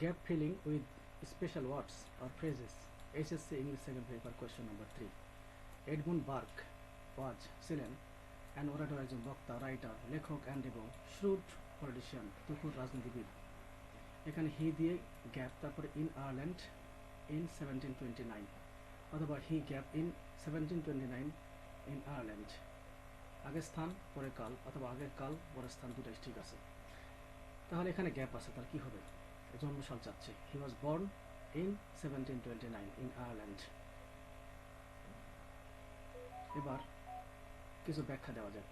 gap filling with special words or phrases. HSC English second paper question number 3. Edmund Burke ছিলেন an orator, একজন বক্তা, writer, লেখক and এবং shrewd politician, তুখুর রাজনীতিবিদ। এখানে হি দিয়ে গ্যাপ, তারপরে in Ireland in 1729 অথবা হি গ্যাপ in 1729 in Ireland। আগের স্থান পরে কাল অথবা আগের কাল পরের স্থান দুটাই ঠিক আছে। তাহলে এখানে গ্যাপ আছে, তার কি হবে? জন্মসাল চাচ্ছে। He was born in 1729 in Ireland. এবার কিছু ব্যাখ্যা দেওয়া যাক।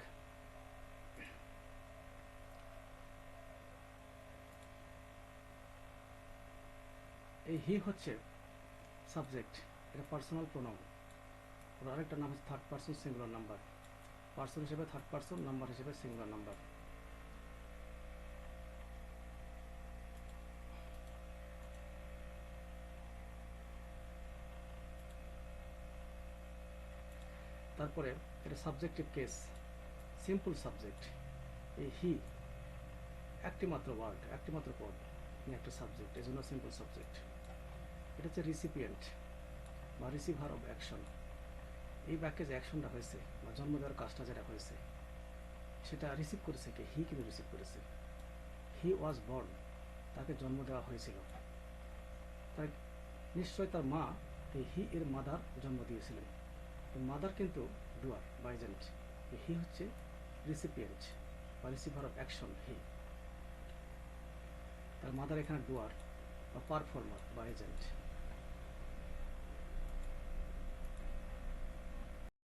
এই হি হচ্ছে সাবজেক্ট, এটা পার্সোনাল প্রোনাউন। ওর আরেকটা নাম হচ্ছে third person singular number. Person হিসেবে থার্ড পার্সন, নাম্বার হিসেবে সিঙ্গুলার নাম্বার। তারপরে এটা সাবজেক্টিভ কেস, সিম্পল সাবজেক্ট। এই হি একটি মাত্র ওয়ার্ড, একটি মাত্র পদ, একটা সাবজেক্ট, এই জন্য সিম্পল সাবজেক্ট। এটা হচ্ছে রিসিপিয়েন্ট বা রিসিভার অফ অ্যাকশন। এই বাক্যে যে অ্যাকশনটা হয়েছে বা জন্ম দেওয়ার কাজটা যেটা হয়েছে সেটা রিসিভ করেছে কে? হি কিন্তু রিসিভ করেছে। হি ওয়াজ বর্ন, তাকে জন্ম দেওয়া হয়েছিল। তাই নিশ্চয় তার মা এই হি এর মাদার জন্ম দিয়েছিলেন। মাদার কিন্তু ডুয়ার বা এজেন্ট, হি হচ্ছে রিসিপিয়েন্ট বা রিসিভার অফ অ্যাকশন। হি, তার মাদার এখানে ডুয়ার বা পারফর্মার বা এজেন্ট।